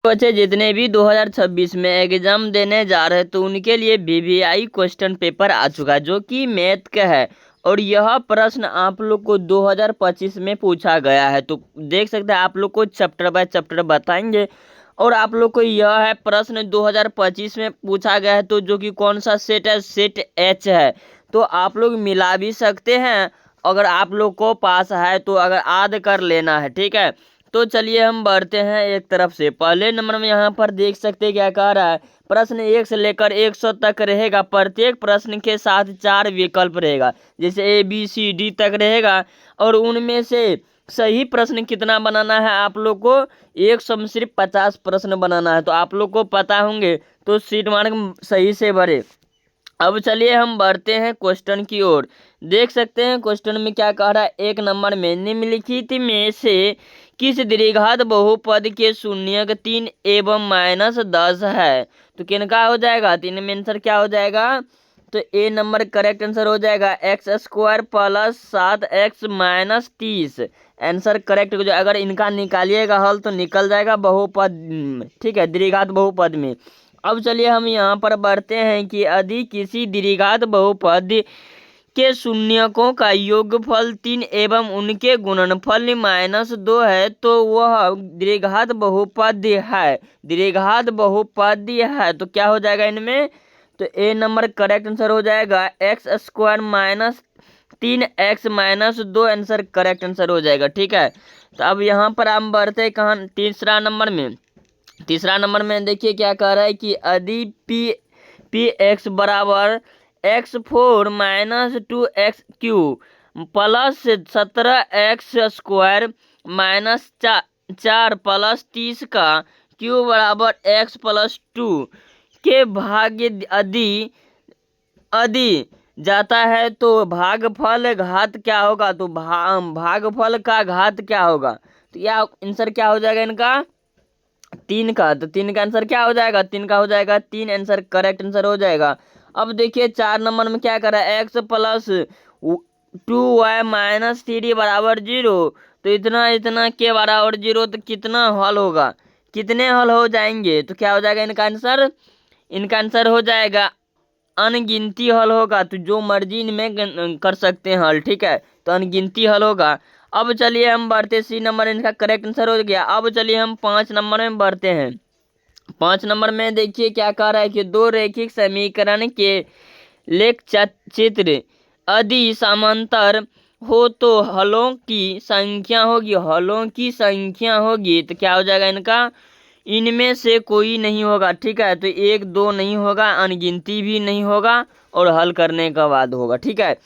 बच्चे जितने भी 2026 में एग्जाम देने जा रहे हैं तो उनके लिए वीवीआई क्वेश्चन पेपर आ चुका है जो कि मैथ का है। और यह प्रश्न आप लोग को 2025 में पूछा गया है। तो देख सकते हैं आप लोग को चैप्टर बाय चैप्टर बताएंगे। और आप लोग को यह है प्रश्न 2025 में पूछा गया है तो जो कि कौन सा सेट है, सेट एच है। तो आप लोग मिला भी सकते हैं अगर आप लोग को पास है तो, अगर आद कर लेना है, ठीक है। तो चलिए हम बढ़ते हैं एक तरफ से। पहले नंबर में यहाँ पर देख सकते हैं क्या कह रहा है। प्रश्न 1 से लेकर 100 तक रहेगा। प्रत्येक प्रश्न के साथ 4 विकल्प रहेगा, जैसे ABCD तक रहेगा। और उनमें से सही प्रश्न कितना बनाना है आप लोग को, 100 में सिर्फ 50 प्रश्न बनाना है। तो आप लोग को पता होंगे तो सीट मार्क सही से भरे। अब चलिए हम बढ़ते हैं क्वेश्चन की ओर। देख सकते हैं क्वेश्चन में क्या कह रहा है। एक नंबर में निम्नलिखित में से किस द्विघात बहुपद के शून्यक 3 एवं -10 है। तो किनका हो जाएगा, 3 में आंसर क्या हो जाएगा। तो ए नंबर करेक्ट आंसर हो जाएगा x² + 7x - 30। आंसर करेक्ट हो जाएगा। अगर इनका निकालिएगा हल तो निकल जाएगा बहुपद, ठीक है, द्विघात बहुपद में। अब चलिए हम यहाँ पर बढ़ते हैं कि यदि किसी द्विघात बहुपद के शून्यकों का योगफल 3 एवं उनके गुणनफल -2 है तो वह द्विघात बहुपद है। द्विघात बहुपद है तो क्या हो जाएगा इनमें, तो ए नंबर करेक्ट आंसर हो जाएगा x² - 3x - 2। Answer correct answer हो जाएगा, ठीक है। तो अब यहाँ पर हम बढ़ते हैं कहाँ, तीसरा नंबर में। तीसरा नंबर में देखिए क्या कह रहा है कि यदि px बराबर x4 - 2x³ + 17x² - 4 + 30 का क्यू बराबर x + 2 के भाग्य यदि जाता है तो भागफल घात क्या होगा। तो भागफल का घात क्या होगा। तो यह आंसर क्या हो जाएगा इनका, 3 का। तो 3 का आंसर क्या हो जाएगा, 3 का हो जाएगा 3। आंसर करेक्ट आंसर हो जाएगा। अब देखिए 4 नंबर में क्या कर रहा है, x + 2y - 3 बराबर 0। तो इतना इतना के बराबर 0 तो कितना हल होगा, कितने हल हो जाएंगे। तो क्या हो जाएगा इनका आंसर, इनका आंसर हो जाएगा अनगिनती हल होगा। तो जो मर्जी में कर सकते हैं हल, ठीक है। तो अनगिनती हल होगा। अब चलिए हम बढ़ते, सी नंबर इनका करेक्ट आंसर हो गया। अब चलिए हम 5 नंबर में बढ़ते हैं। 5 नंबर में देखिए क्या कह रहा है कि दो रैखिक समीकरण के लेख चित्र यदि समांतर हो तो हलों की संख्या होगी, हलों की संख्या होगी। तो क्या हो जाएगा इनका, इनमें से कोई नहीं होगा, ठीक है। तो 1 2 नहीं होगा, अनगिनती भी नहीं होगा, और हल करने का बाद होगा, ठीक है।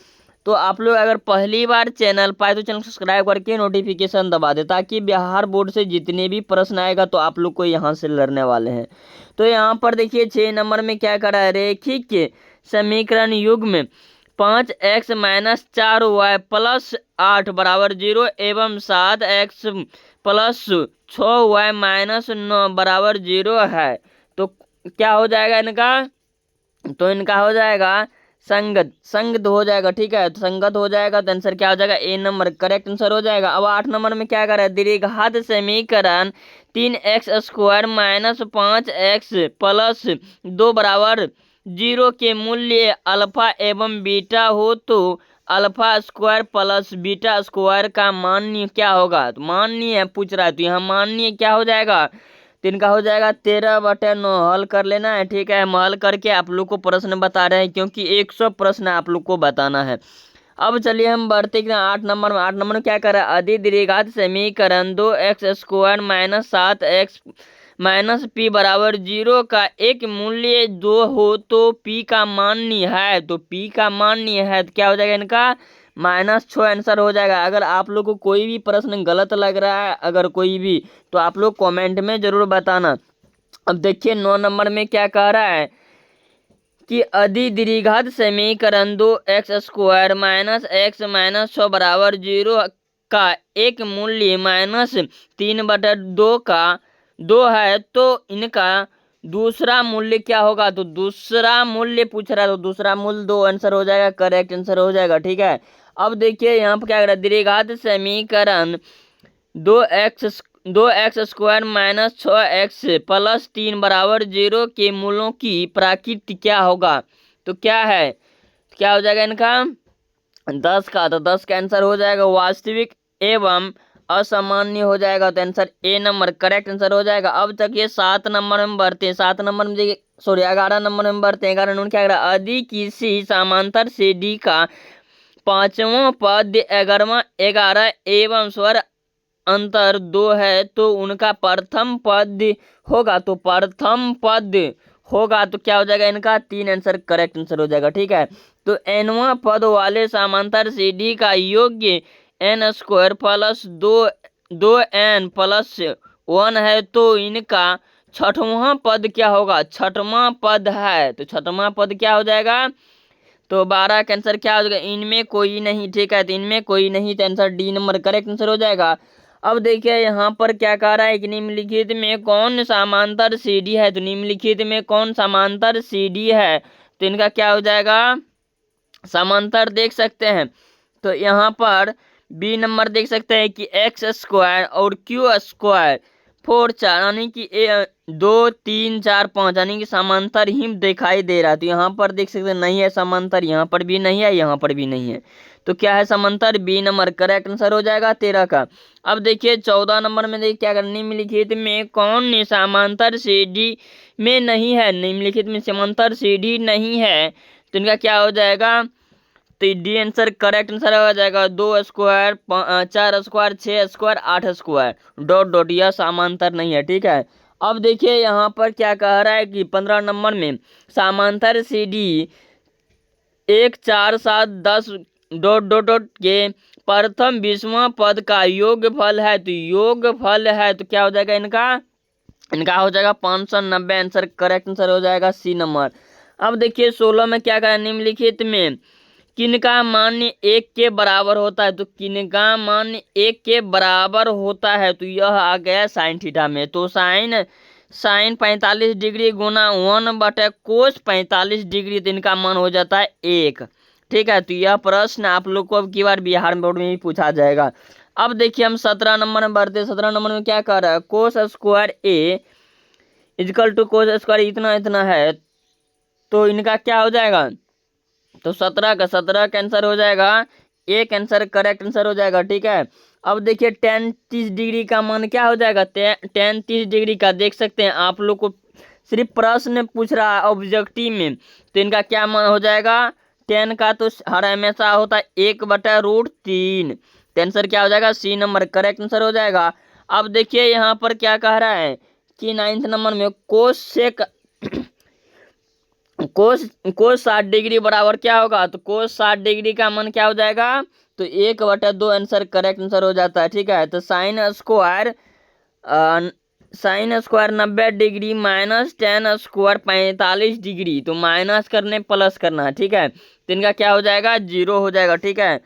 तो आप लोग अगर पहली बार चैनल पाए तो चैनल सब्सक्राइब करके नोटिफिकेशन दबा दे, ताकि बिहार बोर्ड से जितने भी प्रश्न आएगा तो आप लोग को यहाँ से लड़ने वाले हैं। तो यहाँ पर देखिए 6 नंबर में क्या करा है, रैखिक समीकरण युग्म 5x - 4y + 8 बराबर 0 एवं 7x + 6y - 9 बराबर 0 है। तो क्या हो जाएगा इनका, तो इनका हो जाएगा संगत, संगत हो जाएगा, ठीक है। तो संगत हो जाएगा तो आंसर क्या हो जाएगा, ए नंबर करेक्ट आंसर हो जाएगा। अब 8 नंबर में क्या कर रहा है, द्विघात समीकरण 3x² - 5x + 2 बराबर 0 के मूल्य अल्फा एवं बीटा हो तो α² + β² का मान्य क्या होगा। तो मान्य पूछ रहा है, तो यहाँ मान्य क्या हो जाएगा, तो इनका हो जाएगा 13/9। हल कर लेना है, ठीक है। हम हल करके आप लोग को प्रश्न बता रहे हैं क्योंकि 100 प्रश्न आप लोग को बताना है। अब चलिए हम बढ़ते हैं 8 नंबर में। 8 नंबर में क्या कर रहा है, यदि द्विघात समीकरण 2x² - 7x - p बराबर 0 का एक मूल्य 2 हो तो p का मान्य है। तो p का मान्य है तो क्या हो जाएगा इनका, -6 आंसर हो जाएगा। अगर आप लोग को कोई भी प्रश्न गलत लग रहा है, अगर कोई भी, तो आप लोग कमेंट में जरूर बताना। अब देखिए 9 नंबर में क्या कह रहा है कि यदि द्विघात समीकरण 2x² - x - 6 बराबर 0 का एक मूल्य -3/2 का 2 है तो इनका दूसरा मूल्य क्या होगा। तो दूसरा मूल्य पूछ रहा है, तो दूसरा मूल्य 2 आंसर हो जाएगा, करेक्ट आंसर हो जाएगा, ठीक है। अब देखिए यहाँ पर क्या कर रहा है, द्विघात समीकरण 2x 2x² minus 6x plus 3 बराबर 0 के मूलों की प्रकृति क्या होगा? तो क्या है, क्या हो जाएगा इनका 10 का, तो 10 का आंसर हो जाएगा वास्तविक एवं असामान्य हो जाएगा, तो answer A number correct answer हो जाएगा। अब तक ये 7 नंबर में बढ़ते हैं, 7 नंबर में देखिए, सॉरी 11 नंबर में बढ़ते हैं। 11 नंबर क्या कह यदि किसी समांतर से डी का पांचवा पद 11 एवं स्वर अंतर 2 है तो उनका प्रथम पद होगा, तो प्रथम पद होगा तो क्या हो जाएगा इनका 3 आंसर करेक्ट आंसर हो जाएगा। ठीक है, तो nवां पद वाले समांतर सी डी का योग्य n² प्लस 2n प्लस 1 है तो इनका छठवां पद क्या होगा? छठवां पद है तो छठवां पद क्या हो जाएगा? तो 12 का आंसर क्या हो जाएगा? इनमें कोई नहीं। ठीक है, तो इनमें कोई नहीं, तो answer D number correct answer हो जाएगा। अब देखिए यहाँ पर क्या कह रहा है कि निम्नलिखित में कौन समांतर सीडी है, तो निम्नलिखित में कौन समांतर सीडी है, तो इनका क्या हो जाएगा समांतर देख सकते हैं। तो यहाँ पर बी नंबर देख सकते हैं कि x² और q² 4 4 यानी कि 2 3 4 5 यानी कि समांतर ही दिखाई दे रहा है। तो यहाँ पर देख सकते हैं नहीं है समांतर, यहाँ पर भी नहीं है, यहाँ पर भी नहीं है, तो क्या है समांतर बी नंबर करेक्ट आंसर हो जाएगा 13 का। अब देखिए 14 नंबर में देखिए क्या करना, निम्नलिखित में कौन समांतर सीडी में नहीं है, निम्नलिखित में समांतर सीडी नहीं है तो इनका क्या हो जाएगा? तो डी आंसर करेक्ट आंसर हो जाएगा 2² 4² 6² 8² डॉट डॉट, यह समांतर नहीं है। ठीक है, अब देखिए यहाँ पर क्या कह रहा है कि 15 नंबर में समांतर C D 1 4 7 10 dot dot dot के प्रथम 20वां पद का योगफल है, तो योगफल है तो क्या हो जाएगा इनका हो जाएगा 590 आंसर करेक्ट आंसर हो जाएगा सी नंबर। अब देखिए 16 में क्या करें, निम्नलिखित में किनका मान 1 के बराबर होता है, तो किनका मान 1 के बराबर होता है, तो यह आ गया साइन थीटा में, तो साइन 45 डिग्री गुना 1/cos 45 डिग्री, तो इनका मान हो जाता है 1। ठीक है, तो यह प्रश्न आप लोग को अब की बार बिहार बोर्ड में भी पूछा जाएगा। अब देखिए हम 17 नंबर में बढ़ते, 17 नंबर में क्या कर रहा है, cos² A is equal to cos² इतना इतना है, तो इनका क्या हो जाएगा? तो 17 का आंसर हो जाएगा, एक आंसर करेक्ट आंसर हो जाएगा। ठीक है, अब देखिए tan 30 डिग्री का मान क्या हो जाएगा? tan 30 डिग्री का देख सकते हैं आप लोग को सिर्फ प्रश्न पूछ रहा है ऑब्जेक्टिव में, तो इनका क्या मान हो जाएगा? tan का तो हर हमेशा होता है 1/√3, तो आंसर क्या हो जाएगा? सी नंबर करेक्ट आंसर हो जाएगा। अब देखिए यहाँ पर क्या कह रहा है कि 9th नंबर में कोस 60 डिग्री बराबर क्या होगा? तो कोस 60 डिग्री का मान क्या हो जाएगा? तो 1/2 आंसर करेक्ट आंसर हो जाता है। ठीक है, तो sine square 90 degree minus tan² 45 degree, तो माइनस करने प्लस करना है। ठीक है, तो इनका क्या हो जाएगा? 0 हो जाएगा। ठीक है,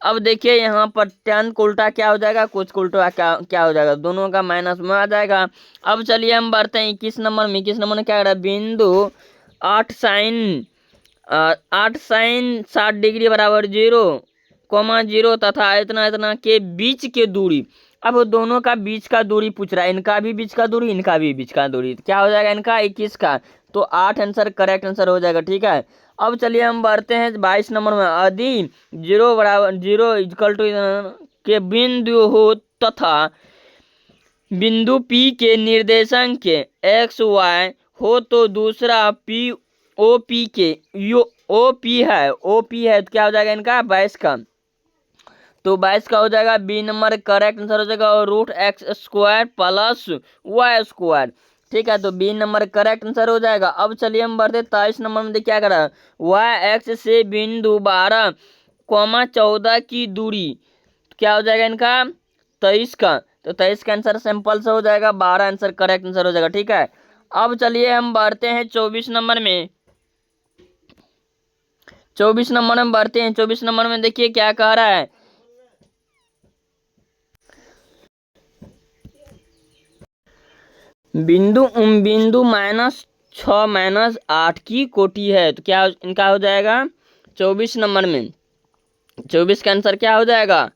अब देखिए यहाँ पर tan को उल्टा क्या हो जाएगा, कुछ को उल्टा क्या हो जाएगा, दोनों का माइनस में आ जाएगा। अब चलिए हम बढ़ते हैं 21 नंबर में। 21 नंबर में क्या कर रहा है, बिंदु 8 साइन 60 डिग्री बराबर 0, तथा इतना इतना के बीच के दूरी, अब दोनों का बीच का दूरी पूछ रहा है, इनका भी बीच का दूरी, इनका भी बीच का दूरी, तो क्या हो जाएगा इनका 21 का, तो 8 आंसर करेक्ट आंसर हो जाएगा। ठीक है, अब चलिए हम बढ़ते हैं 22 नंबर में। यदि 0 बराबर 0 इक्वल टू के बिंदु हो तथा बिंदु P के निर्देशांक x y हो तो दूसरा OP के OP है तो क्या हो जाएगा इनका 22 का, तो 22 का हो जाएगा बी नंबर करेक्ट आंसर हो जाएगा, और √x² प्लस y²। ठीक है, तो बी नंबर करेक्ट आंसर हो जाएगा। अब चलिए हम बढ़ते 23 नंबर में क्या करा, y से बिंदु 12, 14 की दूरी, तो क्या हो जाएगा इनका 23 का, तो 23 का आंसर सिंपल से हो जाएगा, 12 आंसर करेक्ट आंसर हो जाएगा। ठीक है, अब चलिए हम बढ़ते हैं 24 नंबर में। 24 नंबर में बढ़ते हैं, 24 नंबर में देखिए क्या कह रहा है, बिंदु -6 -8 की कोटि है, तो क्या इनका हो जाएगा 24 नंबर में, 24 का आंसर क्या हो जाएगा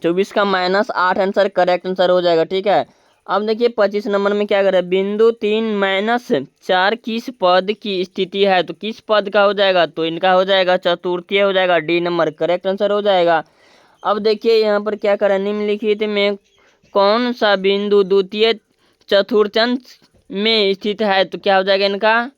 24 का -8 आंसर करेक्ट आंसर हो जाएगा। ठीक है, अब देखिए 25 नंबर में क्या करें, बिंदु 3-4 किस पद की स्थिति है, तो किस पद का हो जाएगा, तो इनका हो जाएगा चतुर्थीय हो जाएगा, डी नंबर करेक्ट आंसर हो जाएगा। अब देखिए यहाँ पर क्या करें, निम्नलिखित में कौन सा बिंदु द्वितीय चतुर्थांश में स्थित है, तो क्या हो जाएगा इनका,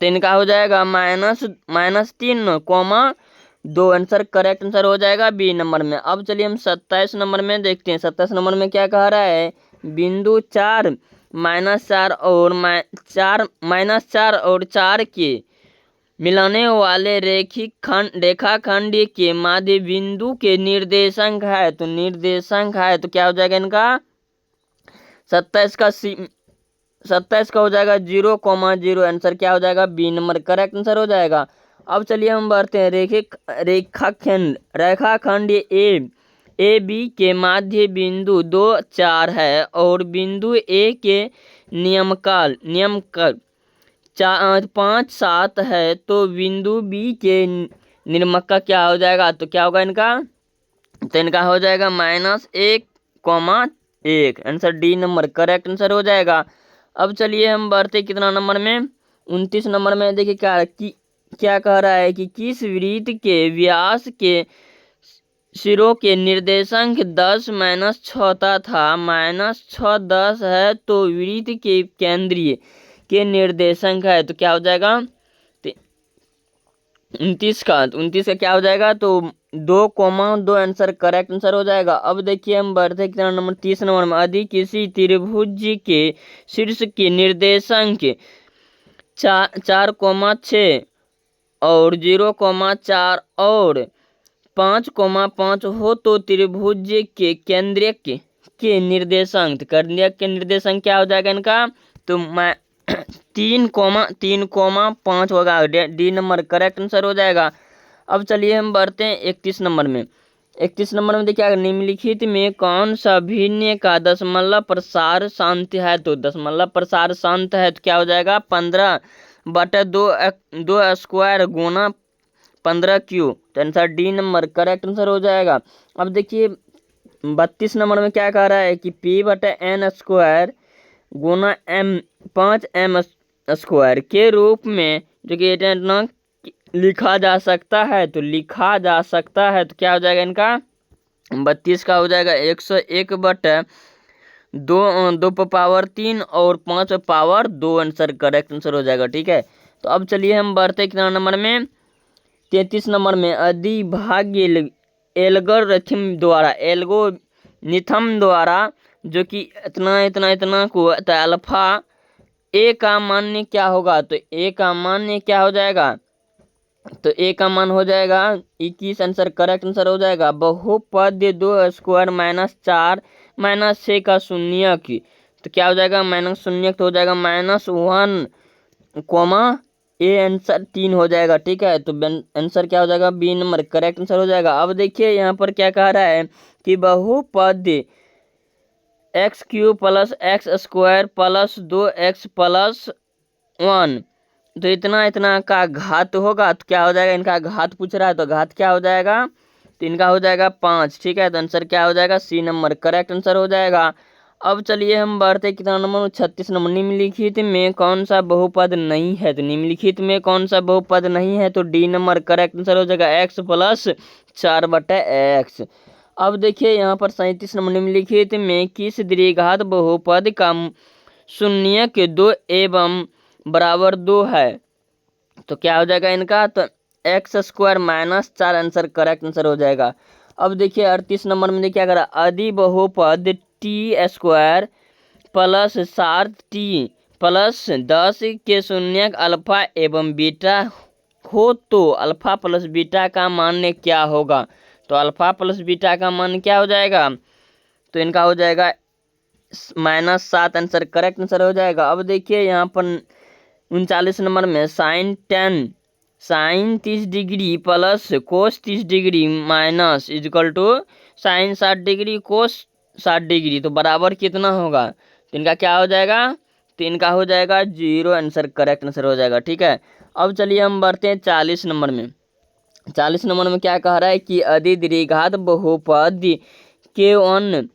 तो इनका हो जाएगा -3,2 आंसर करेक्ट आंसर हो जाएगा बी नंबर में। अब चलिए हम 27 नंबर में देखते हैं। 27 नंबर में क्या कह रहा है, बिंदु 4 -4 और 4 के मिलाने वाले रेखाखंड के माध्य बिंदु के निर्देशांक है, तो निर्देशांक है, तो क्या हो जाएगा इनका 27 का हो जाएगा 0,0 आंसर क्या हो जाएगा बी नंबर करेक्ट आंसर हो जाएगा। अब चलिए हम बढ़ते हैं रेखाखंड ए बी के माध्य बिंदु 2-4 है और बिंदु ए के नियमकाल 5-7 है, तो बिंदु बी के नियमक का क्या हो जाएगा, तो क्या होगा इनका, तो इनका हो जाएगा -1,1 answer D number correct answer हो जाएगा। अब चलिए हम बढ़ते कितना नंबर में, 29 नंबर में देखिए क्या कह रहा है कि किस वृत्त के व्यास के सिरों के निर्देशांक 10-6 था, -6 10 है, तो वृत्त के केंद्रीय के निर्देशांक है, तो क्या हो जाएगा 29 का क्या हो जाएगा, तो 2,2 आंसर करेक्ट आंसर हो जाएगा। अब देखिए हम बढ़ते कितना नंबर, 30 नंबर में, यदि किसी त्रिभुज के शीर्ष के निर्देशांक 4,6 और 0,4 और 5,5 हो, तो त्रिभुज के केंद्रक के निर्देशांक क्या हो जाएगा इनका, तो मैं 3,5 होगा, डी नंबर करेक्ट आंसर हो जाएगा। अब चलिए हम बढ़ते हैं 31 नंबर में। 31 नंबर में देखिए निम्नलिखित में कौन सा भिन्न का दशमलव प्रसार शांत है, तो दशमलव प्रसार शांत है, तो क्या हो जाएगा 15/2 स्क्वायर गुना 15 क्यू, तो answer D number correct answer हो जाएगा। अब देखिए 32 नंबर में क्या कह रहा है कि P/n स्क्वायर गुना 5m स्क्वायर के रूप में जो कि लिखा जा सकता है, तो क्या हो जाएगा इनका 32 का हो जाएगा 101/2 और 5/2 आंसर करेक्ट आंसर हो जाएगा। ठीक है, तो अब चलिए हम बढ़ते कितना नंबर में, 33 नंबर में, अधिभाज्य एल्गोरिथम द्वारा जो कि इतना को अल्फा ए का मान क्या होगा, तो ए का मान क्या हो जाएगा, तो ए का मान हो जाएगा 21 आंसर करेक्ट आंसर हो जाएगा। बहुपद 2 स्क्वायर -4 -6 का शून्यक, तो क्या हो जाएगा -0 तो हो जाएगा -1, ए आंसर 3 हो जाएगा। ठीक है, तो आंसर क्या हो जाएगा बी नंबर करेक्ट आंसर हो जाएगा। अब देखिए यहाँ पर क्या कह रहा है कि बहुपद x³ + x² + 2x + 1, तो इतना का घात होगा, तो क्या हो जाएगा, इनका घात पूछ रहा है, तो घात क्या हो जाएगा, तो इनका हो जाएगा 5। ठीक है, तो आंसर क्या हो जाएगा सी नंबर करेक्ट आंसर हो जाएगा। अब चलिए हम बढ़ते कितना नंबर, 36 नंबर, निम्नलिखित में कौन सा बहुपद नहीं है, तो निम्नलिखित में कौन सा बहुपद नहीं है, तो डी नंबर करेक्ट आंसर हो जाएगा x + 4/x। अब देखिए यहाँ पर 37 नंबर, निम्नलिखित में किस द्विघात बहुपद का शून्यक 2 एवं बराबर 2 है, तो क्या हो जाएगा इनका, तो x² -4 आंसर करेक्ट आंसर हो जाएगा। अब देखिए 38 नंबर में देखिए अगर यदि बहुपद t² + 7t + 10 के शून्यक अल्फा एवं बीटा हो, तो अल्फा + बीटा का मान क्या होगा, तो अल्फा + बीटा का मान क्या हो जाएगा, तो इनका हो जाएगा -7 आंसर करेक्ट आंसर हो जाएगा। अब देखिए यहाँ पर 39 नंबर में sin 30 degree plus cos 30 degree minus equal to sin 60 degree cos 60 degree, तो बराबर कितना होगा, तो इनका क्या हो जाएगा, तो इनका हो जाएगा 0 आंसर करेक्ट आंसर हो जाएगा। ठीक है, अब चलिए हम बढ़ते हैं 40 नंबर में। 40 नंबर में क्या कह रहा है कि यदि द्विघात बहुपद के वन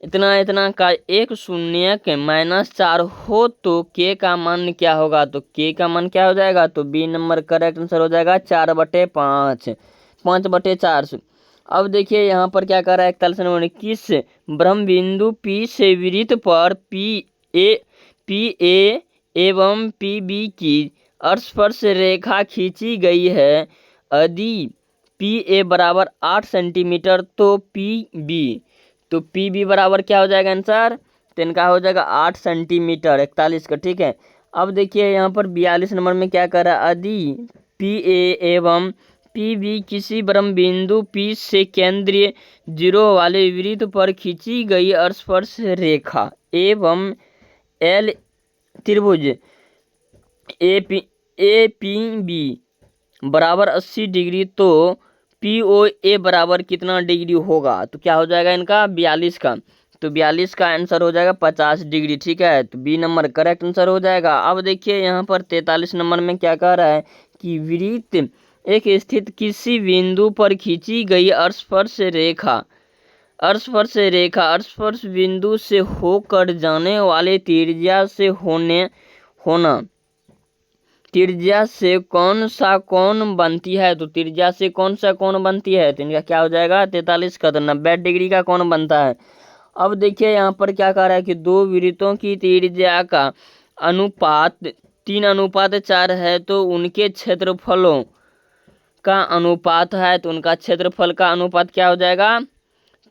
इतना इतना का एक शून्यक -4 हो तो के का मान क्या होगा। तो के का मान क्या हो जाएगा, तो बी नंबर करेक्ट आंसर हो जाएगा 4/5, 5/4। अब देखिए यहाँ पर क्या कर रहा है 41 नंबर में, किस ब्रह्म बिंदु P से वृत्त पर पी ए एवं PB की स्पर्श रेखा खींची गई है। यदि PA बराबर 8 सेंटीमीटर तो PB बराबर क्या हो जाएगा आंसर, तो इनका हो जाएगा 8 सेंटीमीटर 41 का। ठीक है, अब देखिए यहाँ पर 42 नंबर में क्या कर रहा है, यदि PA एवं PB किसी ब्रह्म बिंदु P से केंद्रीय 0 वाले वृत्त पर खींची गई स्पर्श रेखा एवं L त्रिभुज APB बराबर 80 डिग्री तो POA बराबर कितना डिग्री होगा। तो क्या हो जाएगा इनका 42 का, तो 42 का आंसर हो जाएगा 50 डिग्री। ठीक है, तो बी नंबर करेक्ट आंसर हो जाएगा। अब देखिए यहाँ पर 43 नंबर में क्या कह रहा है कि वृत्त एक स्थित किसी बिंदु पर खींची गई स्पर्श बिंदु से होकर जाने वाले त्रिज्या से कौन सा कोण बनती है। तो त्रिज्या से कौन सा कोण बनती है, तो इनका क्या हो जाएगा 43 का, तो 90 डिग्री का कोण बनता है। अब देखिए यहाँ पर क्या कह रहा है कि दो वृत्तों की त्रिज्या का अनुपात 3:4 है तो उनके क्षेत्रफलों का अनुपात है, तो उनका क्षेत्रफल का अनुपात क्या हो जाएगा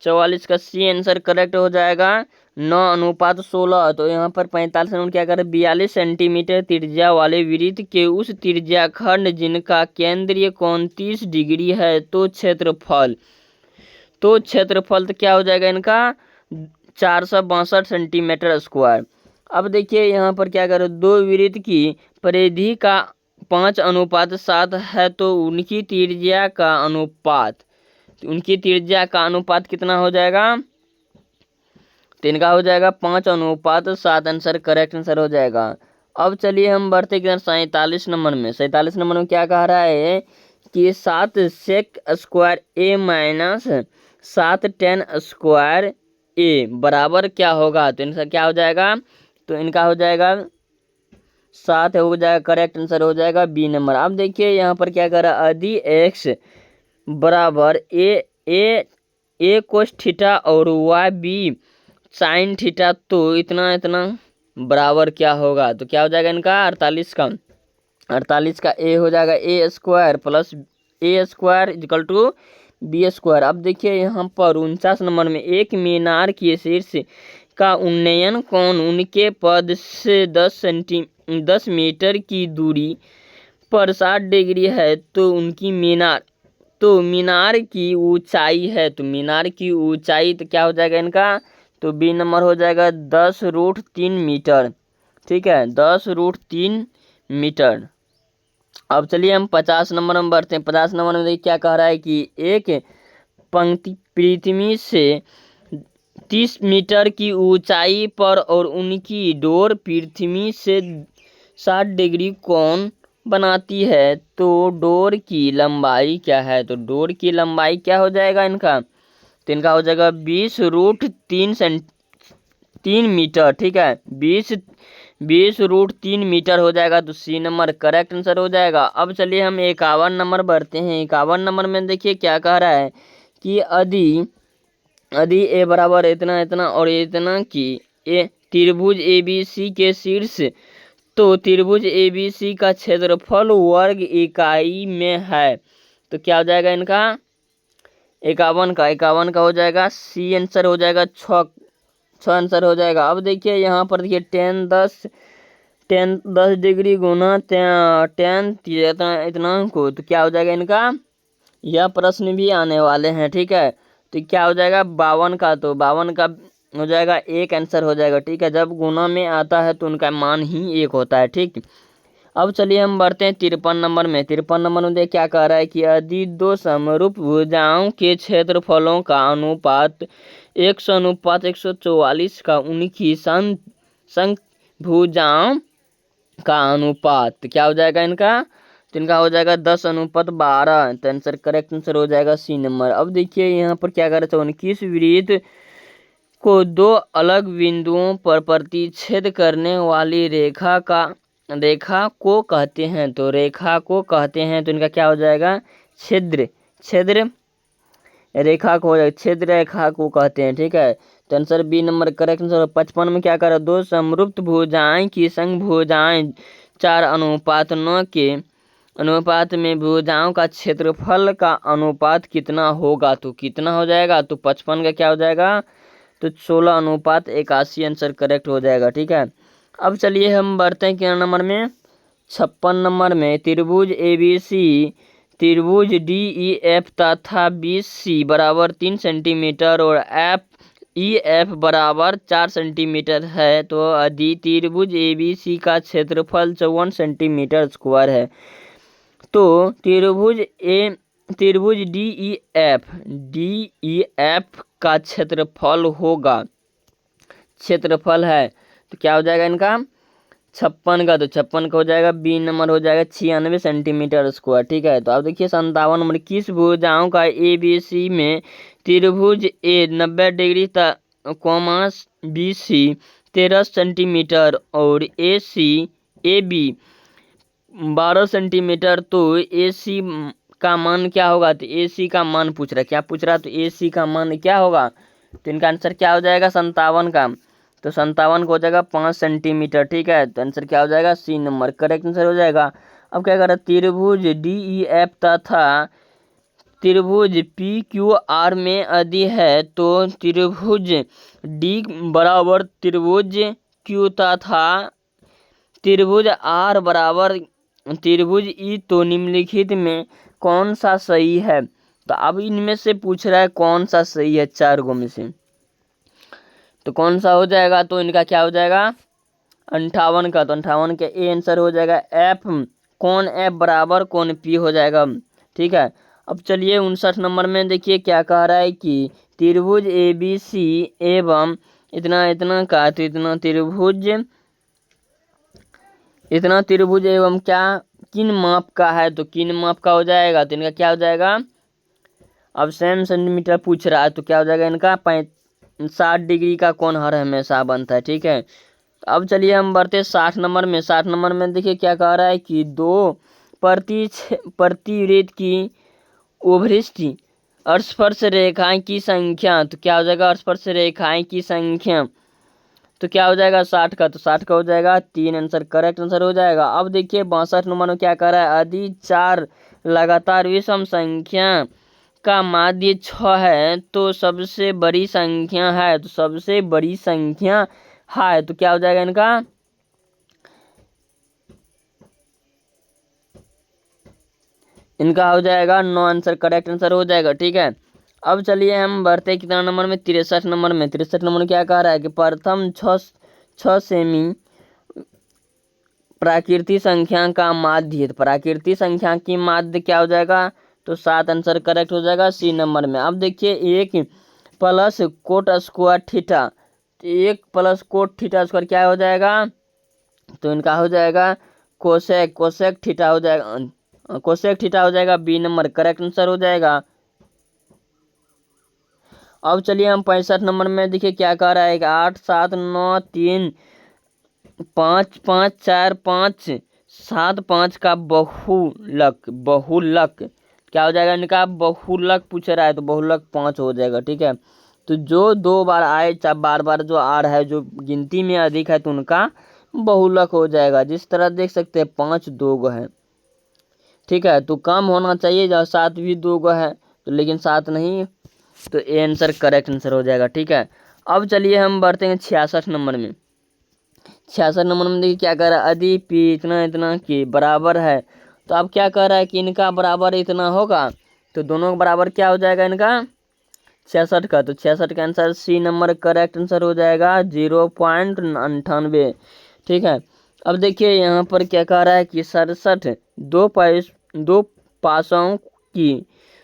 44 का सी आंसर करेक्ट हो जाएगा 9:16। तो यहाँ पर 45 नंबर क्या कर 42 सेंटीमीटर त्रिज्या वाले वृत्त के उस त्रिज्या खंड जिनका केंद्रीय कोण 30 डिग्री है तो क्षेत्रफल तो क्या हो जाएगा इनका 462 सेंटीमीटर स्क्वायर। अब देखिए यहाँ पर क्या करें, दो वृत्त की परिधि का 5:7 है तो उनकी त्रिज्या का अनुपात कितना हो जाएगा, तो इनका हो जाएगा 5:7 आंसर करेक्ट आंसर हो जाएगा। अब चलिए हम बढ़ते हैं 47 नंबर में। 47 नंबर में क्या कह रहा है कि 7 sec square A minus 7 tan square A बराबर क्या होगा, तो इनका क्या हो जाएगा, तो इनका हो जाएगा 7 हो जाएगा करेक्ट आंसर हो जाएगा बी नंबर। अब देखिए यहाँ पर क्या कर रहा है, यदि x बराबर ए कोस थीटा और y बी साइन थीटा तो इतना इतना बराबर क्या होगा, तो क्या हो जाएगा इनका 48 का ए हो जाएगा A square plus A square equal to B square. अब देखिए यहाँ पर 49 नंबर में एक मीनार के शीर्ष का उन्नयन कोण उनके पद से 10 मीटर की दूरी पर 60 डिग्री है तो मीनार की ऊंचाई है, तो मीनार की ऊंचाई तो क्या हो जाएगा इनका, तो बी नंबर हो जाएगा 10√3 मीटर। ठीक है, 10√3 मीटर। अब चलिए हम 50 नंबर में बढ़ते हैं। 50 नंबर में देखिए क्या कह रहा है कि एक पंक्ति पृथ्वी से 30 मीटर की ऊंचाई पर और उनकी डोर पृथ्वी से 60 डिग्री कोण बनाती है तो डोर की लंबाई क्या है, तो डोर की लंबाई क्या हो जाएगा इनका, तो इनका हो जाएगा 20√3 मीटर। ठीक है, 20√3 मीटर हो जाएगा, तो सी नंबर करेक्ट आंसर हो जाएगा। अब चलिए हम 51 नंबर बढ़ते हैं। 51 नंबर में देखिए क्या कह रहा है कि यदि ए बराबर इतना इतना और इतना की त्रिभुज ABC के शीर्ष तो त्रिभुज ABC का क्षेत्रफल वर्ग इकाई में है, तो क्या हो जाएगा इनका 51 का हो जाएगा सी आंसर हो जाएगा 6 आंसर हो जाएगा। अब देखिए यहाँ पर देखिए 10 डिग्री गुना 10 इतना को, तो क्या हो जाएगा इनका, यह प्रश्न भी आने वाले हैं। ठीक है, तो क्या हो जाएगा 52 का, तो 52 का हो जाएगा 1 आंसर हो जाएगा। ठीक है, जब गुना में आता है तो उनका मान ही 1 होता है। ठीक, अब चलिए हम बढ़ते हैं 53 नंबर में। 53 नंबर में क्या कह रहा है कि यदि दो समरूप भुजाओं के क्षेत्रफलों का अनुपात 100:144 का उनकी समभुजाओं का अनुपात क्या हो जाएगा इनका, तो इनका हो जाएगा 10:12। तो आंसर करेक्ट आंसर हो जाएगा सी नंबर। अब देखिए यहाँ पर क्या कर रहे थे, 19 वृत्त को दो अलग बिंदुओं पर प्रतिच्छेद करने वाली रेखा को कहते हैं। तो रेखा को कहते हैं, तो इनका क्या हो जाएगा, छेद्र रेखा को हो जाएगा, छेद रेखा को कहते हैं। ठीक है, तो answer B number correct answer. 55 में क्या करा, दो समरूप भुजाएं की संग भुजाएं 4:9 के अनुपात में भुजाओं का क्षेत्रफल का अनुपात कितना होगा। तो कितना हो जाएगा, तो 55 का क्या हो जाएगा, तो 16:81 आंसर करेक्ट हो जाएगा। ठीक है, अब चलिए हम बढ़ते हैं क्या नंबर में, 56 नंबर में त्रिभुज ABC, त्रिभुज DEF तथा BC बराबर 3 सेंटीमीटर और EF बराबर 4 सेंटीमीटर है। तो यदि त्रिभुज ABC का क्षेत्रफल 54 सेंटीमीटर स्क्वायर है, तो त्रिभुज DEF का क्षेत्रफल है, तो क्या हो जाएगा इनका 56 का, तो 56 का हो जाएगा बी नंबर हो जाएगा 96 सेंटीमीटर स्क्वायर। ठीक है, तो अब देखिए 57 नंबर, किस भुजाओं का ABC में त्रिभुज A 90 डिग्री BC 13 सेंटीमीटर और AB 12 सेंटीमीटर, तो AC का मान क्या होगा, तो AC का मान पूछ रहा है, क्या पूछ रहा है, तो AC का मान क्या होगा, तो इनका आंसर क्या हो जाएगा 57 का, तो 57 को हो जाएगा 5 सेंटीमीटर। ठीक है, तो आंसर क्या हो जाएगा सी नंबर करेक्ट आंसर हो जाएगा। अब क्या कर रहा है, त्रिभुज DEF तथा त्रिभुज PQR में यदि है, तो त्रिभुज D बराबर त्रिभुज Q तथा त्रिभुज R बराबर त्रिभुज E, तो निम्नलिखित में कौन सा सही है। तो अब इनमें से पूछ रहा है कौन सा सही है 4 गो में से, तो कौन सा हो जाएगा, तो इनका क्या हो जाएगा 58 का, तो 58 के ए आंसर हो जाएगा F, कौन F बराबर कौन P हो जाएगा। ठीक है, अब चलिए 59 नंबर में देखिए क्या कह रहा है कि त्रिभुज ABC एवं इतना इतना का, तो इतना त्रिभुज एवं क्या किन माप का है, तो किन माप का हो जाएगा, तो इनका क्या हो जाएगा, अब सेम सेंटीमीटर पूछ रहा है, तो क्या हो जाएगा इनका 60 डिग्री का कोण हर हमेशा बनता है। ठीक है, तो अब चलिए हम बढ़ते 60 नंबर में। 60 नंबर में देखिए क्या कह रहा है कि दो प्रतिवृत्त की उभृष्ट स्पर्श रेखाएं की संख्या, तो क्या हो जाएगा स्पर्श रेखाएं की संख्या, तो क्या हो जाएगा 60 का, तो 60 का हो जाएगा 3 आंसर करेक्ट आंसर हो जाएगा। अब देखिए 62 नंबर में क्या कर रहा है, यदि 4 लगातार विषम संख्या का माध्य 6 है, तो सबसे बड़ी संख्या है, तो सबसे बड़ी संख्या है, तो क्या हो जाएगा इनका हो जाएगा 9 आंसर करेक्ट आंसर हो जाएगा। ठीक है, अब चलिए हम बढ़ते कितना नंबर में, 63 नंबर में। 63 नंबर में क्या कह रहा है कि प्रथम 6 सेमी प्राकृतिक संख्या का माध्य, तो प्राकृतिक संख्या की माध्य क्या हो जाएगा, तो 7 आंसर करेक्ट हो जाएगा सी नंबर में। अब देखिए 1 प्लस कोट स्क्वायर थीटा, तो 1 प्लस कोट थीटा स्क्वायर क्या हो जाएगा, तो इनका हो जाएगा कोसेक थीटा हो जाएगा, कोसेक थीटा हो जाएगा बी नंबर करेक्ट आंसर हो जाएगा। अब चलिए हम 65 नंबर में देखिए क्या कह रहा है कि 8 7 9 3 5 5 4 5 7 5 का बहुलक क्या हो जाएगा इनका, बहुलक पूछ रहा है, तो बहुलक 5 हो जाएगा। ठीक है, तो जो 2 बार आए, चाहे बार बार जो आ रहा है, जो गिनती में अधिक है, तो उनका बहुलक हो जाएगा। जिस तरह देख सकते हैं 5 2 गो है। ठीक है, तो कम होना चाहिए, जब 7 भी 2 गो है, तो लेकिन 7 नहीं, तो ए आंसर करेक्ट आंसर हो जाएगा। ठीक है, अब चलिए हम बढ़ते हैं 66 नंबर में। 66 नंबर में देखिए क्या कह रहा है, यदि पी इतना इतना के बराबर है, तो अब क्या कह रहा है कि इनका बराबर इतना होगा, तो दोनों का बराबर क्या हो जाएगा इनका 66 का, तो 66 का answer C number correct answer हो जाएगा 0.98। ठीक है, अब देखिए यहाँ पर क्या कह रहा है कि 67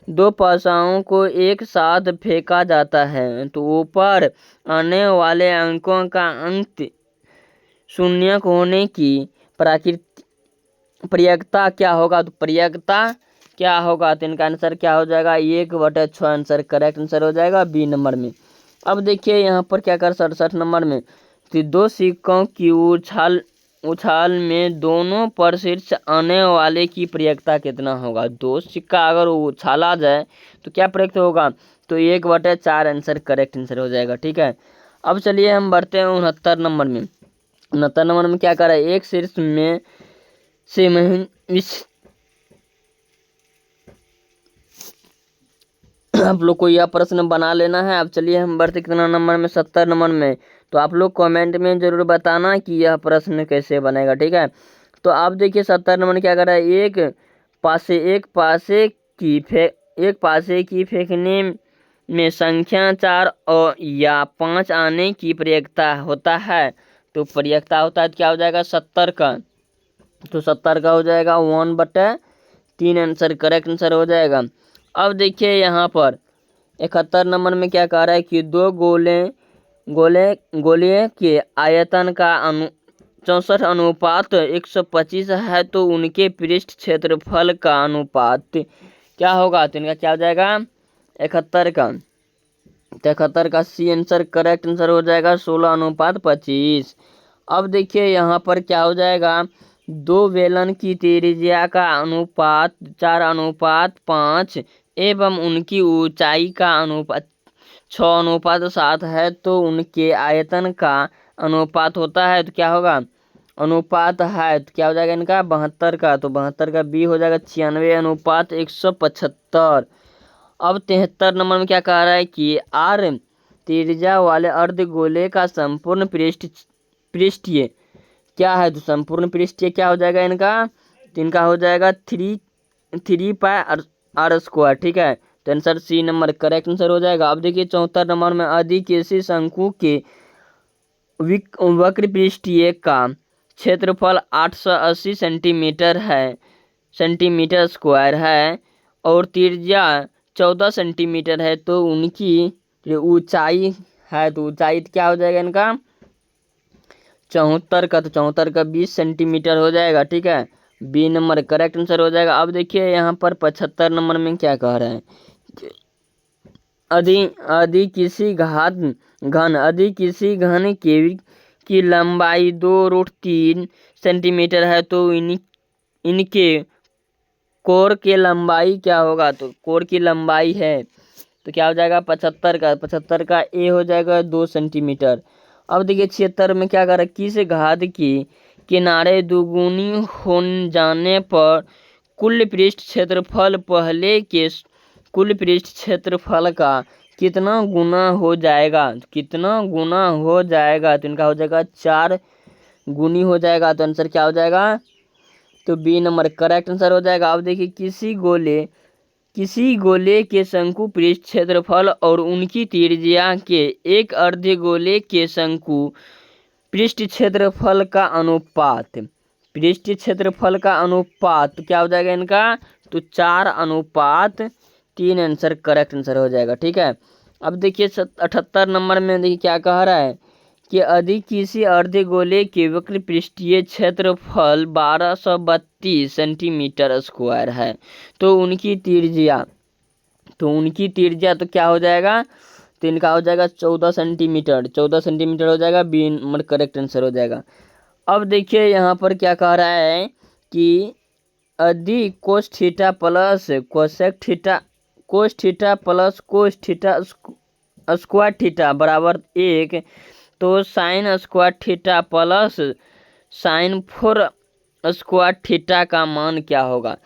दो पासाओं को एक साथ फेंका जाता है, तो ऊपर आने वाले अंकों का अंक शून्य होने की प्रयेकता क्या होगा, तो प्रयेकता क्या होगा, तो इनका आंसर क्या हो जाएगा 1/6 आंसर करेक्ट आंसर हो जाएगा बी नंबर में। अब देखिए यहाँ पर क्या कर 67 नंबर में, तो दो सिक्कों की उछाल में दोनों पर शीर्ष आने वाले की प्रयेकता कितना होगा। दो सिक्का अगर उछाला जाए तो क्या प्रयेक्त होगा, तो 1/4 आंसर करेक्ट आंसर हो जाएगा। ठीक है, अब चलिए हम बढ़ते हैं 69 नंबर में। 69 नंबर में क्या कर रहा है, एक शीर्ष में से आप लोग को यह प्रश्न बना लेना है। अब चलिए हम बढ़ते कितना नंबर में, 70 नंबर में। तो आप लोग कमेंट में जरूर बताना कि यह प्रश्न कैसे बनेगा। ठीक है, तो आप देखिए 70 नंबर क्या कर रहा है, एक पासे की फेंकने में संख्या 4 और या 5 आने की प्रयेकता होता है। तो प्रयेकता होता है तो क्या हो जाएगा 70 का, तो 70 का हो जाएगा 1/3 आंसर करेक्ट आंसर हो जाएगा। अब देखिए यहाँ पर 71 नंबर में क्या कह रहा है कि दो गोले के आयतन का 64 अनुपात 125 है, तो उनके पृष्ठ क्षेत्रफल का अनुपात क्या होगा, तो इनका क्या हो जाएगा 71 का, तो 71 का सी आंसर करेक्ट आंसर हो जाएगा 16:25। अब देखिए यहाँ पर क्या हो जाएगा, दो बेलन की त्रिज्या का अनुपात 4:5 एवं उनकी ऊंचाई का अनुपात 6:7 है, तो उनके आयतन का अनुपात होता है तो क्या होगा, अनुपात है तो क्या हो जाएगा इनका 72 का, तो 72 का बी हो जाएगा 96:175। अब 73 नंबर में क्या कह रहा है कि आर त्रिज्या वाले अर्धगोले का संपूर्ण पृष्ठीय क्या है, तो संपूर्ण पृष्ठीय क्या हो जाएगा इनका, तो इनका हो जाएगा 3πr²। ठीक है, तो answer C number correct answer हो जाएगा। अब देखिए 74 नंबर में यदि किसी शंकु के वक्र पृष्ठीय का क्षेत्रफल 880 सेंटीमीटर स्क्वायर है और त्रिज्या 14 सेंटीमीटर है, तो उनकी जो ऊंचाई है, तो ऊंचाई क्या हो जाएगा इनका 74 का, तो 74 का 20 सेंटीमीटर हो जाएगा। ठीक है, बी नंबर करेक्ट आंसर हो जाएगा। अब देखिए यहाँ पर 75 नंबर में क्या कह रहा है, यदि किसी घन की लंबाई 2√3 सेंटीमीटर है, तो इनके कोर के लंबाई क्या होगा, तो कोर की लंबाई है तो क्या हो जाएगा 75 का ए हो जाएगा 2 सेंटीमीटर। अब देखिए 76 में क्या कर रहा है, किस घात की किनारे दुगुनी हो जाने पर कुल पृष्ठ क्षेत्रफल पहले के कुल पृष्ठ क्षेत्रफल का कितना गुना हो जाएगा, कितना गुना हो जाएगा, तो इनका हो जाएगा 4 गुनी हो जाएगा, तो आंसर क्या हो जाएगा, तो बी नंबर करेक्ट आंसर हो जाएगा। अब देखिए किसी गोले के शंकु पृष्ठ क्षेत्रफल और उनकी त्रिज्या के एक अर्धगोले के शंकु पृष्ठ क्षेत्रफल का अनुपात, पृष्ठ क्षेत्रफल का अनुपात तो क्या हो जाएगा इनका, तो 4:3 आंसर करेक्ट आंसर हो जाएगा। ठीक है, अब देखिए 78 नंबर में देखिए क्या कह रहा है कि यदि किसी अर्धगोले के वक्र पृष्ठीय क्षेत्रफल 1232 सेंटीमीटर स्क्वायर है, तो उनकी त्रिज्या तो क्या हो जाएगा, तो इनका हो जाएगा 14 सेंटीमीटर हो जाएगा, बी नंबर करेक्ट आंसर हो जाएगा। अब देखिए यहाँ पर क्या कह रहा है कि यदि cos theta plus cos theta square theta बराबर 1, तो sine square theta plus sign 4 square theta का मान क्या होगा।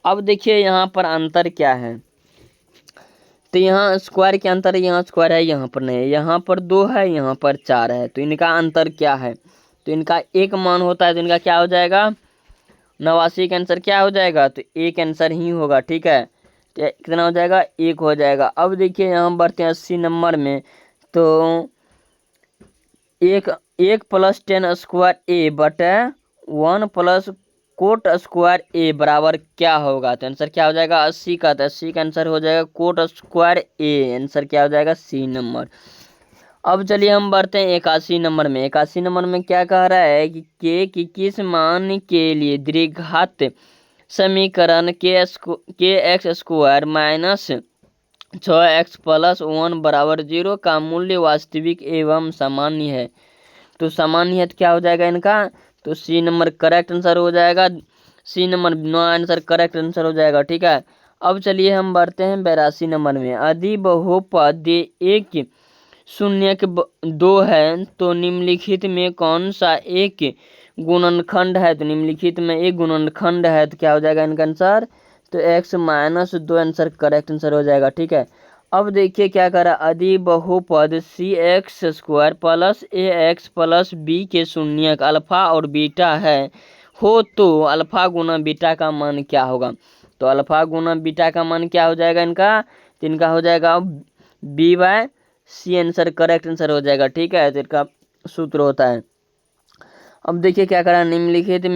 अब देखिए यहाँ पर अंतर क्या है, तो यहाँ स्क्वायर के अंतर है, यहाँ स्क्वायर है यहाँ पर नहीं है, यहाँ पर 2 है यहाँ पर 4 है, तो इनका अंतर क्या है, तो इनका एक मान होता है, तो इनका क्या हो जाएगा 89 का आंसर क्या हो जाएगा, तो एक आंसर ही होगा। ठीक है, तो कितना हो जाएगा 1 हो जाएगा। अब देखिए यहाँ बढ़ते हैं 80 नंबर में, तो 1 + 10 स्क्वायर ए बटे 1 + कोट स्क्वायर ए बराबर क्या होगा, तो आंसर क्या हो जाएगा 80 का, तो 80 का आंसर हो जाएगा कोट स्क्वायर ए, आंसर क्या हो जाएगा सी नंबर। अब चलिए हम बढ़ते हैं 81 नंबर में। 81 नंबर में क्या कह रहा है कि के की किस मान के लिए द्विघात समीकरण के एक्स स्क्वायर माइनस 6x+1 बराबर 0 का मूल्य वास्तविक एवं सामान्य है। तो सामान्य है तो क्या हो जाएगा इनका, तो सी नंबर करेक्ट आंसर हो जाएगा। C number no answer correct answer हो जाएगा। ठीक है, अब चलिए हम बढ़ते हैं 82 नंबर में। यदि बहुपद एक शून्य के दो है तो निम्नलिखित में कौन सा एक गुणनखंड है। तो निम्नलिखित में एक गुणनखंड है तो क्या हो जाएगा इनका आंसर, तो x-2 आंसर करेक्ट आंसर हो जाएगा। ठीक है, अब देखिए क्या करा, यदि बहुपद cx² plus ax plus b के शून्यक अल्फा और बीटा है हो तो अल्फा गुना बीटा का मान क्या होगा। तो अल्फा गुना बीटा का मान क्या हो जाएगा इनका, तो इनका हो जाएगा b/c आंसर करेक्ट आंसर हो जाएगा। ठीक है, तो इसका सूत्र होता है। अब देखिए क्या करा, निम्नलिखित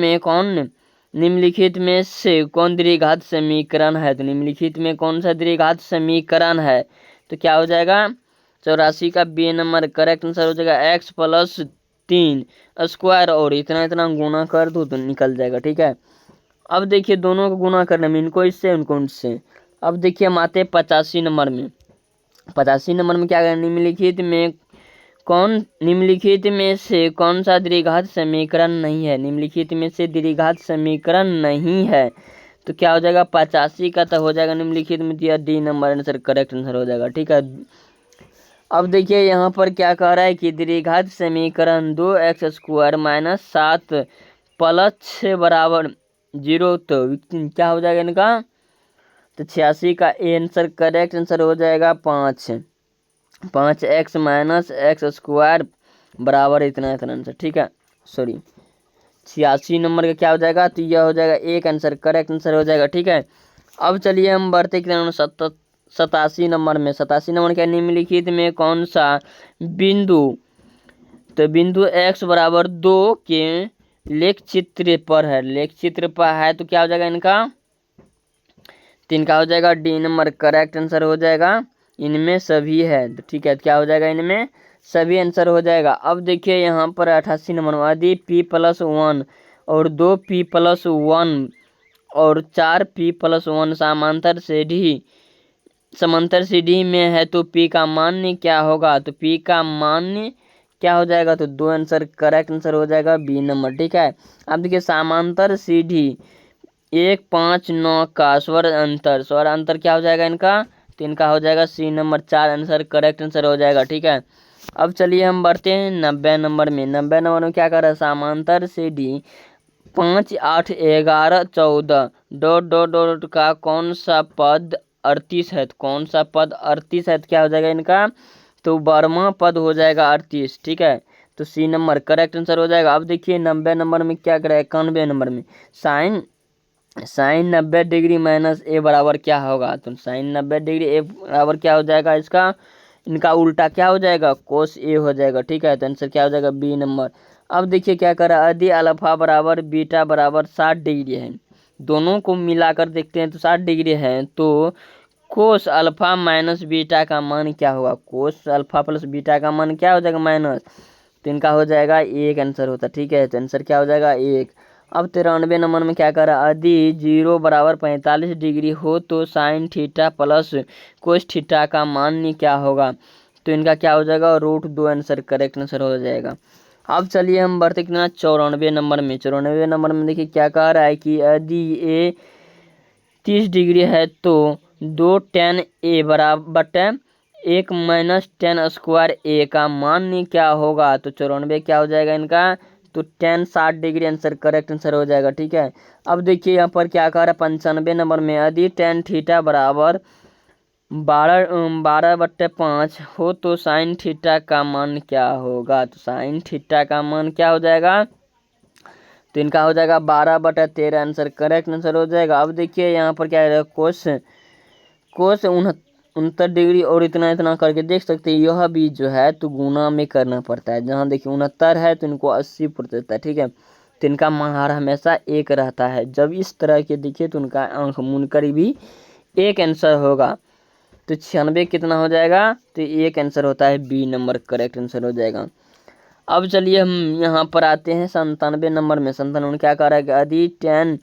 में से कौन द्विघात समीकरण है। तो निम्नलिखित में कौन सा द्विघात समीकरण है, तो क्या हो जाएगा 84 का बी नंबर करेक्ट आंसर हो जाएगा। x+3 स्क्वायर और इतना इतना गुना कर दो तो निकल जाएगा। ठीक है, अब देखिए दोनों को गुना करने में इनको इससे उनको इससे। अब देखिए हम आते हैं 85 नंबर में। 85 नंबर में क्या करें, निम्नलिखित में से कौन सा द्विघात समीकरण नहीं है। निम्नलिखित में से द्विघात समीकरण नहीं है तो क्या हो जाएगा 85 का, तो हो जाएगा निम्नलिखित में दिया D number answer correct answer हो जाएगा। ठीक है, अब देखिए यहाँ पर क्या कह रहा है कि द्विघात समीकरण 2x² माइनस 7 प्लस 6 बराबर 0 तो क्या हो जाएगा इनका, तो 86 का ए आंसर करेक्ट आंसर हो जाएगा 5x माइनस x² बराबर इतना इतना आंसर। ठीक है, सॉरी 86 नंबर का क्या हो जाएगा, तो यह हो जाएगा एक आंसर करेक्ट आंसर हो जाएगा। ठीक है, अब चलिए हम बढ़ते 87 नंबर में। 87 नंबर क्या, निम्नलिखित में कौन सा बिंदु, तो बिंदु x बराबर 2 के लेख चित्र पर है। लेख चित्र पर है तो क्या हो जाएगा इनका, तो इनका हो जाएगा डी नंबर करेक्ट आंसर हो जाएगा। इनमें सभी है तो ठीक है, क्या हो जाएगा इनमें सभी आंसर हो जाएगा। अब देखिए यहाँ पर 88 नंबर में, यदि p+1 और 2p+1 और 4p+1 समांतर सीढ़ी में है तो p का मान क्या होगा। तो p का मान क्या हो जाएगा, तो 2 आंसर करेक्ट आंसर हो जाएगा बी नंबर। ठीक है, अब देखिए समांतर सीढ़ी 1, 5, 9 का स्वर अंतर क्या हो जाएगा इनका, तो इनका हो जाएगा C number 4 answer correct answer हो जाएगा। ठीक है, अब चलिए हम बढ़ते हैं 90 नंबर में। 90 नंबर में क्या कर रहा है, समांतर सीढ़ी 5, 8, 11, 14 डॉट डॉट डॉट का कौन सा पद 38 है। तो कौन सा पद 38 है तो क्या हो जाएगा इनका, तो 12वां पद हो जाएगा 38। ठीक है, तो सी नंबर करेक्ट आंसर हो जाएगा। अब देखिए 90 नंबर में क्या करें, 91 नंबर में साइन 90 डिग्री माइनस ए बराबर क्या होगा। तो साइन 90 डिग्री ए बराबर क्या हो जाएगा इसका, इनका उल्टा क्या हो जाएगा कोस ए हो जाएगा। ठीक है, तो आंसर क्या हो जाएगा बी नंबर। अब देखिए क्या करा, यदि अल्फा बराबर बीटा बराबर 60 डिग्री है, दोनों को मिलाकर देखते हैं तो 60 डिग्री है, तो कोस अल्फा माइनस बीटा का मान क्या होगा। कोस अल्फा प्लस बीटा का मान क्या हो जाएगा माइनस, तो इनका हो जाएगा एक आंसर होता। ठीक है, तो आंसर क्या हो जाएगा एक। अब 93 नंबर में क्या करा, यदि 0 बराबर 45 डिग्री हो तो sine theta plus cos theta का मान क्या होगा। तो इनका क्या हो जाएगा √2 आंसर करेक्ट आंसर हो जाएगा। अब चलिए हम बढ़ते कितना 94 नंबर में। 94 नंबर में देखिए क्या कह रहा है कि यदि ए 30 डिग्री है तो 2 tan a बराबर 1 माइनस tan स्क्वायर ए का मान क्या होगा। तो 94 क्या हो जाएगा इनका, तो tan 60 degree answer correct answer हो जाएगा। ठीक है, अब देखिए यहाँ पर क्या कह रहा है 95 नंबर में, यदि tan थीटा बराबर 12/5 हो तो साइन थीटा का मान क्या होगा। तो साइन थीटा का मान क्या हो जाएगा, तो इनका हो जाएगा 12/13 आंसर करेक्ट आंसर हो जाएगा। अब देखिए यहाँ पर क्या है, कोस 69 डिग्री और इतना इतना करके देख सकते हैं। यह भी जो है तो गुना में करना पड़ता है। जहाँ देखिए 69 है तो इनको 80 पड़ता है। ठीक है, तो इनका मान हमेशा एक रहता है। जब इस तरह के दिखे तो उनका आंख मूंद कर भी एक आंसर होगा। तो 96 कितना हो जाएगा, तो एक आंसर होता है बी नंबर करेक्ट आंसर हो जाएगा। अब चलिए हम यहाँ पर आते हैं 97 नंबर में। 97 क्या कह रहा है कि यदि 10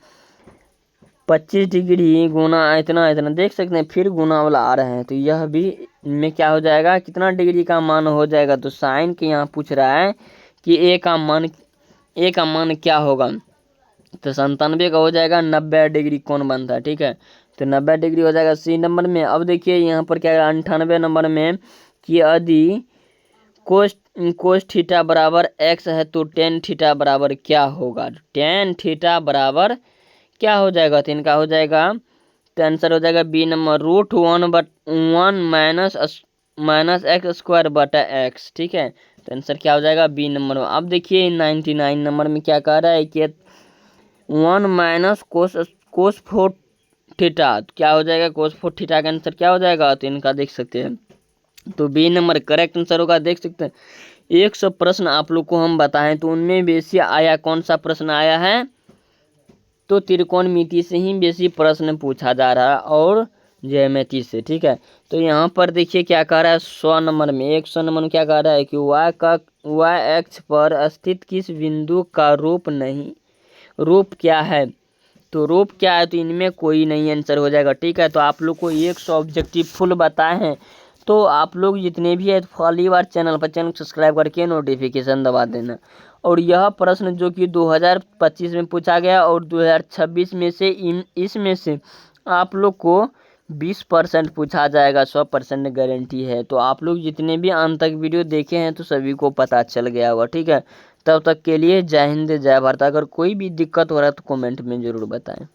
25 डिग्री गुना इतना इतना, देख सकते हैं फिर गुना वाला आ रहे हैं, तो यह भी में क्या हो जाएगा, कितना डिग्री का मान हो जाएगा। तो साइन के यहाँ पूछ रहा है कि ए का मान क्या होगा। तो 97 का हो जाएगा 90 डिग्री कौन बनता है, ठीक है। तो 90 डिग्री हो जाएगा सी नंबर में। अब देखिए यहाँ पर क्या है 98 नंबर में कि यदि कोस थीटा बराबर एक्स है तो टेन थीटा बराबर क्या होगा। टेन थीटा बराबर क्या हो जाएगा, तो इनका हो जाएगा, तो आंसर हो जाएगा B number √1 minus X square बटा एक्स, ठीक है। तो आंसर क्या हो जाएगा बी नंबर में। अब देखिए 99 नंबर में क्या कह रहा है कि 1 माइनस कोस 4 थीटा, क्या हो जाएगा, कोस 4 थीटा का आंसर क्या हो जाएगा, तो इनका देख सकते हैं, तो बी नंबर करेक्ट आंसर होगा। देख सकते हैं 100 प्रश्न आप लोग को हम बताएं तो उनमें बेसी आया, कौन सा प्रश्न आया है, तो त्रिकोणमिति से ही बेसी प्रश्न पूछा जा रहा है और ज्यामिति से, ठीक है। तो यहाँ पर देखिए क्या कह रहा है 100 नंबर में, 100 नंबर में क्या कह रहा है कि y अक्ष पर स्थित किस बिंदु का रूप क्या है। तो रूप क्या है, तो इनमें कोई नहीं आंसर हो जाएगा, ठीक है। तो आप लोग को 100 ऑब्जेक्टिव फुल बताए हैं। तो आप लोग जितने भी है पहली बार चैनल सब्सक्राइब करके नोटिफिकेशन दबा देना। और यह प्रश्न जो कि 2025 में पूछा गया और 2026 में से इसमें से आप लोग को 20% पूछा जाएगा, 100% गारंटी है। तो आप लोग जितने भी अंत तक वीडियो देखे हैं तो सभी को पता चल गया होगा, ठीक है। तब तक के लिए जय हिंद जय भारत। अगर कोई भी दिक्कत हो रहा है तो कमेंट में ज़रूर बताएं।